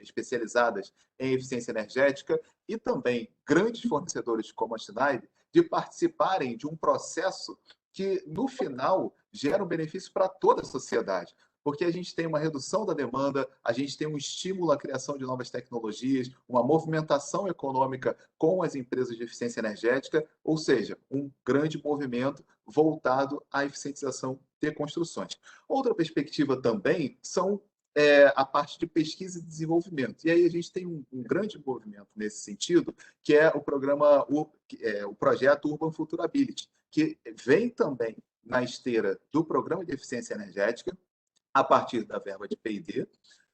especializadas em eficiência energética e também grandes fornecedores como a Schneider, de participarem de um processo que, no final, gera um benefício para toda a sociedade. Porque a gente tem uma redução da demanda, a gente tem um estímulo à criação de novas tecnologias, uma movimentação econômica com as empresas de eficiência energética, ou seja, um grande movimento voltado à eficientização de construções. Outra perspectiva também são a parte de pesquisa e desenvolvimento. E aí a gente tem um grande movimento nesse sentido, que é o programa, o projeto Urban Futurability, que vem também na esteira do Programa de Eficiência Energética, a partir da verba de P&D,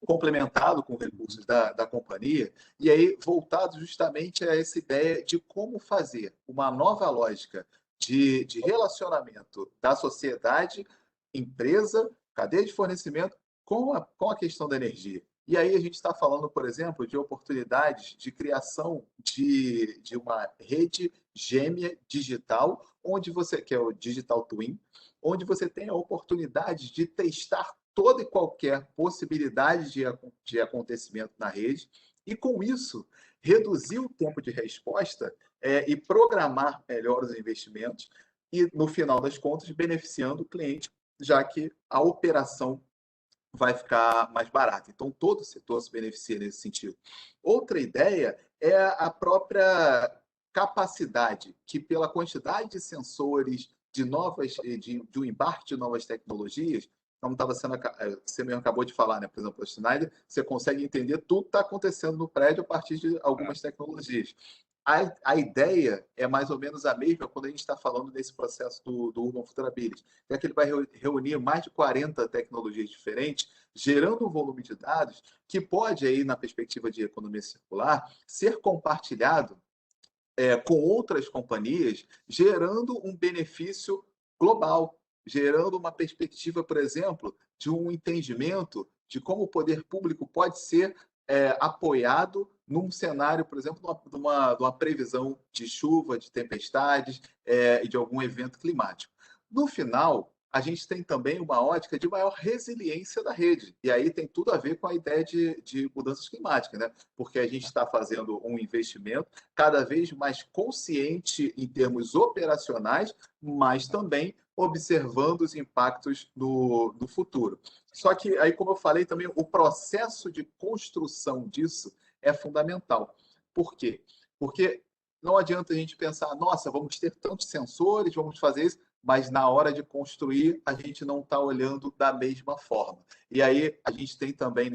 complementado com recursos da companhia, e aí voltado justamente a essa ideia de como fazer uma nova lógica de relacionamento da sociedade, empresa, cadeia de fornecimento, com a questão da energia. E aí a gente está falando, por exemplo, de oportunidades de criação de uma rede gêmea digital, que é o Digital Twin, onde você tem a oportunidade de testar toda e qualquer possibilidade de acontecimento na rede e, com isso, reduzir o tempo de resposta e programar melhor os investimentos e, no final das contas, beneficiando o cliente, já que a operação vai ficar mais barata. Então, todo o setor se beneficia nesse sentido. Outra ideia é a própria capacidade que, pela quantidade de sensores, de um embarque de novas tecnologias, como você mesmo acabou de falar, né? Por exemplo, a Schneider, você consegue entender tudo que está acontecendo no prédio a partir de algumas tecnologias. A ideia é mais ou menos a mesma quando a gente está falando desse processo do Urban Futurability. É que ele vai reunir mais de 40 tecnologias diferentes, gerando um volume de dados que pode, aí, na perspectiva de economia circular, ser compartilhado com outras companhias, gerando um benefício global, gerando uma perspectiva, por exemplo, de um entendimento de como o poder público pode ser apoiado num cenário, por exemplo, de uma previsão de chuva, de tempestades e de algum evento climático. No final, a gente tem também uma ótica de maior resiliência da rede. E aí tem tudo a ver com a ideia de mudanças climáticas, né? Porque a gente está fazendo um investimento cada vez mais consciente em termos operacionais, mas também observando os impactos no futuro. Só que aí, como eu falei também, o processo de construção disso é fundamental. Por quê? Porque não adianta a gente pensar, nossa, vamos ter tantos sensores, vamos fazer isso, mas na hora de construir, a gente não está olhando da mesma forma. E aí, a gente tem também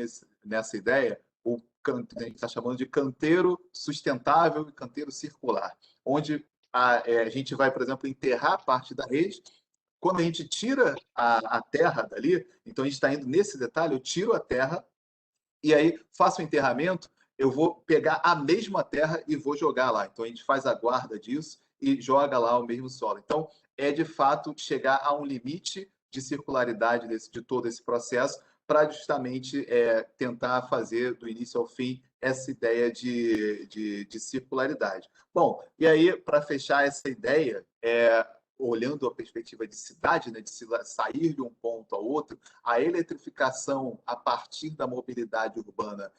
nessa ideia o que a gente está chamando de canteiro sustentável e canteiro circular, onde a gente vai, por exemplo, enterrar parte da rede. Quando a gente tira a terra dali, então a gente está indo nesse detalhe, eu tiro a terra e aí faço o enterramento, eu vou pegar a mesma terra e vou jogar lá. Então a gente faz a guarda disso e joga lá o mesmo solo. Então é de fato chegar a um limite de circularidade de todo esse processo para justamente tentar fazer do início ao fim essa ideia de circularidade. Bom, e aí para fechar essa ideia, olhando a perspectiva de cidade, né, de sair de um ponto ao outro, a eletrificação a partir da mobilidade urbana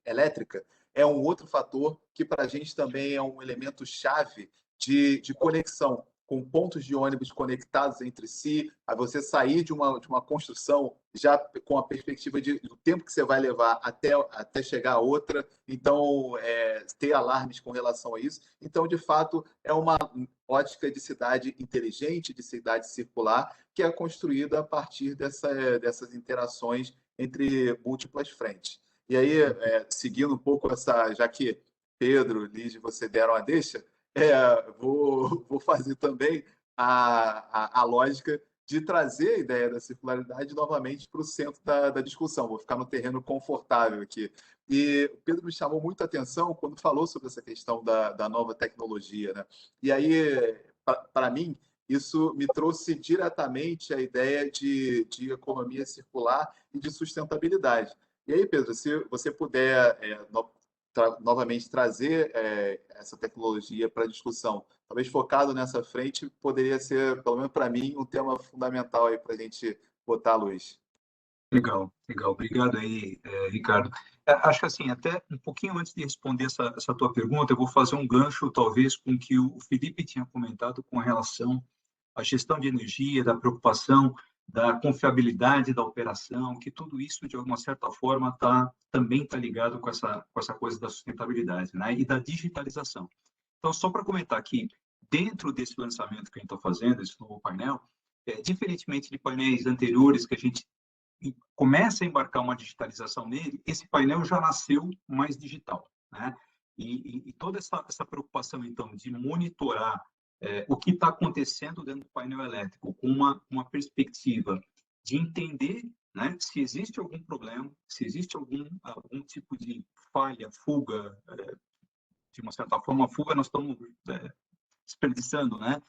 elétrica é um outro fator que para a gente também é um elemento chave de conexão, com pontos de ônibus conectados entre si, a você sair de uma construção já com a perspectiva do tempo que você vai levar até chegar a outra, então ter alarmes com relação a isso. Então, de fato, é uma ótica de cidade inteligente, de cidade circular, que é construída a partir dessas interações entre múltiplas frentes. E aí, seguindo um pouco já que Pedro, Liz, você deram a deixa, vou fazer também a lógica de trazer a ideia da circularidade novamente para o centro da discussão. Vou ficar no terreno confortável aqui. E o Pedro me chamou muito a atenção quando falou sobre essa questão da nova tecnologia, né? E aí, para mim, isso me trouxe diretamente a ideia de economia circular e de sustentabilidade. E aí, Pedro, se você puder novamente trazer essa tecnologia para a discussão, talvez focado nessa frente, poderia ser, pelo menos para mim, um tema fundamental aí para a gente botar à luz. Legal, legal. Obrigado aí, Ricardo. Acho que assim, até um pouquinho antes de responder essa tua pergunta, eu vou fazer um gancho, talvez, com o que o Felipe tinha comentado com relação à gestão de energia, da preocupação da confiabilidade da operação, que tudo isso, de alguma certa forma, também está ligado com essa coisa da sustentabilidade, né? E da digitalização. Então, só para comentar aqui, dentro desse lançamento que a gente está fazendo, esse novo painel, diferentemente de painéis anteriores que a gente começa a embarcar uma digitalização nele, esse painel já nasceu mais digital, né? E toda essa preocupação, então, de monitorar o que está acontecendo dentro do painel elétrico, com uma perspectiva de entender, né, se existe algum problema, se existe algum tipo de falha, fuga, de uma certa forma, fuga nós estamos desperdiçando, né,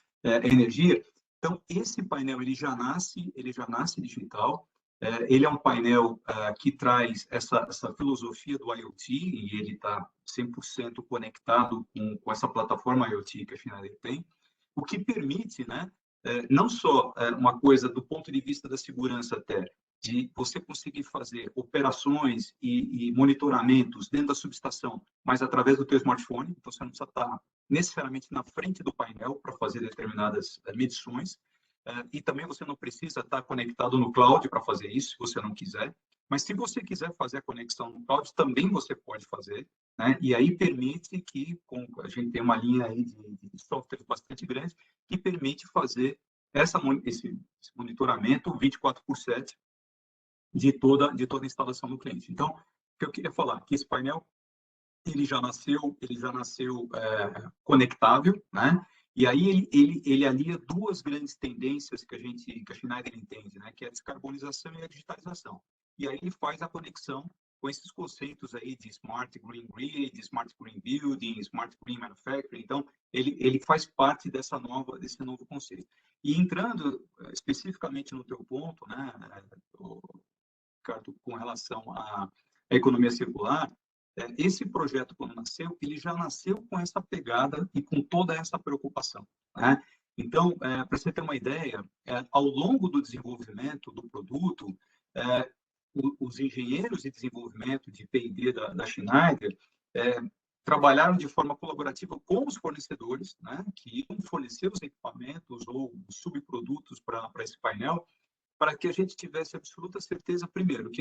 energia. Então, esse painel ele já nasce digital. Ele é um painel que traz essa filosofia do IoT, e ele está 100% conectado com essa plataforma IoT que a Schneider tem, o que permite, né, não só uma coisa do ponto de vista da segurança até, de você conseguir fazer operações e monitoramentos dentro da subestação, mas através do teu smartphone, então você não precisa estar necessariamente na frente do painel para fazer determinadas medições, e também você não precisa estar conectado no cloud para fazer isso, se você não quiser. Mas se você quiser fazer a conexão no cloud, também você pode fazer, né? E aí permite que a gente tem uma linha aí de softwares bastante grande que permite fazer esse monitoramento 24/7 de toda a instalação do cliente. Então, o que eu queria falar, que esse painel ele já nasceu conectável, né? E aí ele alia duas grandes tendências que a Schneider entende, né? Que é a descarbonização e a digitalização. E aí ele faz a conexão com esses conceitos aí de Smart Green Grid, Smart Green Building, Smart Green Manufacturing. Então, ele faz parte desse novo conceito. E entrando especificamente no teu ponto, né, Ricardo, com relação à economia circular, esse projeto, quando nasceu, ele já nasceu com essa pegada e com toda essa preocupação, né? Então, para você ter uma ideia, ao longo do desenvolvimento do produto, os engenheiros de desenvolvimento de P&D da Schneider trabalharam de forma colaborativa com os fornecedores, né, que iam fornecer os equipamentos ou os subprodutos para esse painel, para que a gente tivesse absoluta certeza, primeiro,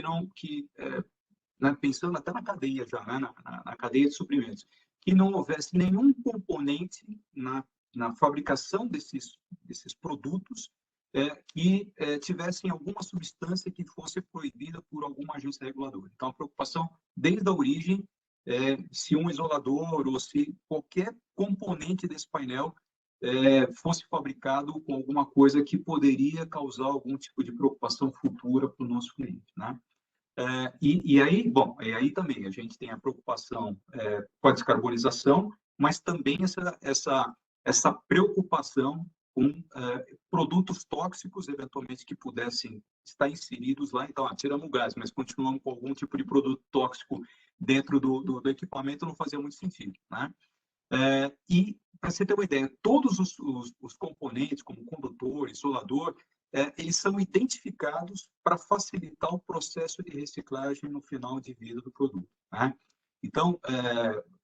né, pensando até na cadeia já, né, na cadeia de suprimentos, que não houvesse nenhum componente na fabricação desses produtos que tivessem alguma substância que fosse proibida por alguma agência reguladora. Então, a preocupação desde a origem, se um isolador ou se qualquer componente desse painel fosse fabricado com alguma coisa que poderia causar algum tipo de preocupação futura para o nosso cliente, né? E aí também a gente tem a preocupação com a descarbonização, mas também essa preocupação com produtos tóxicos, eventualmente, que pudessem estar inseridos lá. Então, tiramos o gás, mas continuamos com algum tipo de produto tóxico dentro do equipamento, não fazia muito sentido, né? E, para você ter uma ideia, todos os componentes, como condutor, isolador, eles são identificados para facilitar o processo de reciclagem no final de vida do produto, né? Então,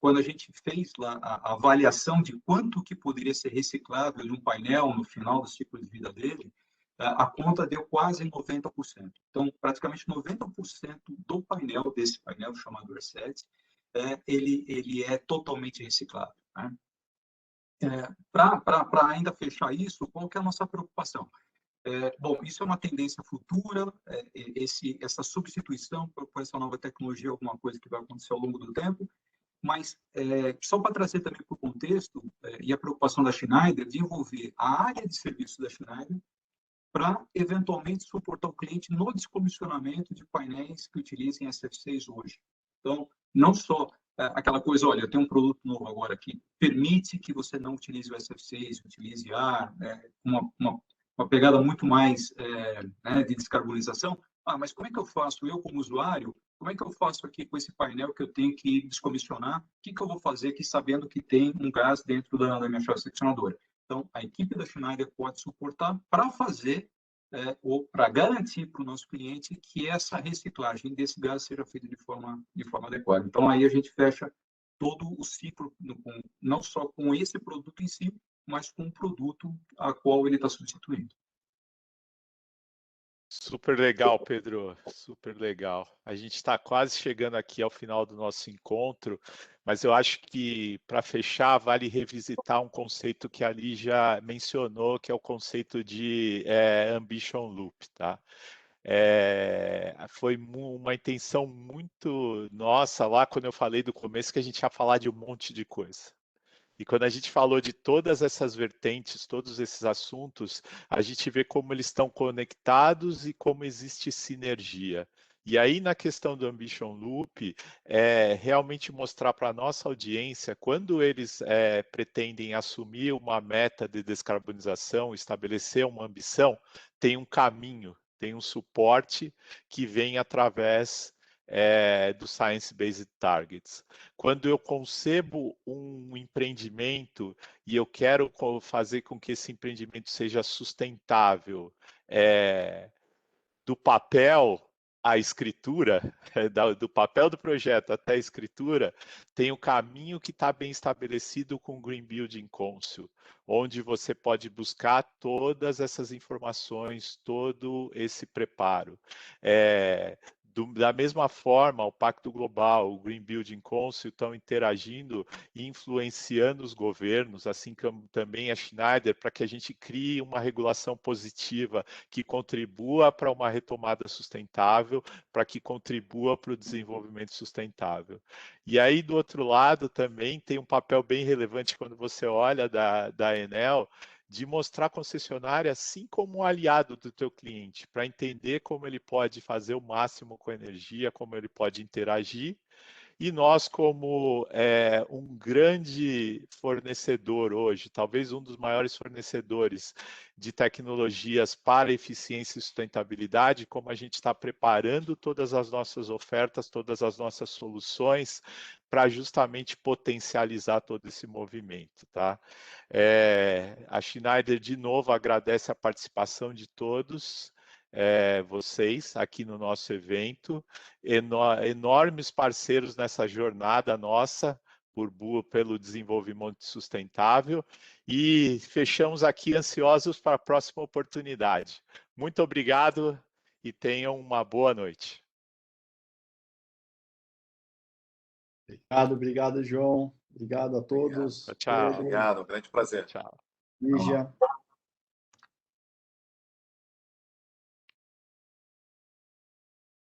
quando a gente fez lá a avaliação de quanto que poderia ser reciclável de um painel no final do ciclo de vida dele, a conta deu quase 90%. Então, praticamente 90% do painel, desse painel chamado R7, ele é totalmente reciclável, né? Para ainda fechar isso, qual que é a nossa preocupação? Bom, isso é uma tendência futura, essa substituição por essa nova tecnologia é alguma coisa que vai acontecer ao longo do tempo, mas só para trazer também para o contexto, e a preocupação da Schneider de envolver a área de serviço da Schneider para, eventualmente, suportar o cliente no descomissionamento de painéis que utilizem SF6 hoje. Então, não só aquela coisa, olha, eu tenho um produto novo agora que permite que você não utilize o SF6, utilize ar, uma pegada muito mais né, de descarbonização. Mas como é que eu faço, eu como usuário, como é que eu faço aqui com esse painel que eu tenho que descomissionar? O que eu vou fazer aqui sabendo que tem um gás dentro da minha chave seccionadora? Então, a equipe da Schneider pode suportar para fazer ou para garantir para o nosso cliente que essa reciclagem desse gás seja feita de forma adequada. Então, aí a gente fecha todo o ciclo, não só com esse produto em si, mas com o produto a qual ele está substituindo. Super legal, Pedro, super legal. A gente está quase chegando aqui ao final do nosso encontro, mas eu acho que, para fechar, vale revisitar um conceito que ali já mencionou, que é o conceito de Ambition Loop, tá? Foi uma intenção muito nossa lá quando eu falei do começo que a gente ia falar de um monte de coisa. E quando a gente falou de todas essas vertentes, todos esses assuntos, a gente vê como eles estão conectados e como existe sinergia. E aí, na questão do Ambition Loop, realmente mostrar para a nossa audiência, quando eles pretendem assumir uma meta de descarbonização, estabelecer uma ambição, tem um caminho, tem um suporte que vem através do Science Based Targets. Quando eu concebo um empreendimento e eu quero fazer com que esse empreendimento seja sustentável, do papel à escritura, do papel do projeto até a escritura, tem um caminho que está bem estabelecido com o Green Building Council, onde você pode buscar todas essas informações, todo esse preparo. Da mesma forma, o Pacto Global, o Green Building Council estão interagindo e influenciando os governos, assim como também a Schneider, para que a gente crie uma regulação positiva que contribua para uma retomada sustentável, para que contribua para o desenvolvimento sustentável. E aí, do outro lado, também tem um papel bem relevante quando você olha da Enel, de mostrar a concessionária assim como um aliado do teu cliente, para entender como ele pode fazer o máximo com a energia, como ele pode interagir. E nós, como um grande fornecedor hoje, talvez um dos maiores fornecedores de tecnologias para eficiência e sustentabilidade, como a gente está preparando todas as nossas ofertas, todas as nossas soluções para justamente potencializar todo esse movimento, tá? A Schneider, de novo, agradece a participação de todos vocês aqui no nosso evento, enormes parceiros nessa jornada nossa pelo desenvolvimento sustentável, e fechamos aqui ansiosos para a próxima oportunidade. Muito obrigado e tenham uma boa noite. Obrigado, João. Obrigado a todos. Tchau. Obrigado, um grande prazer. Tchau. Lígia.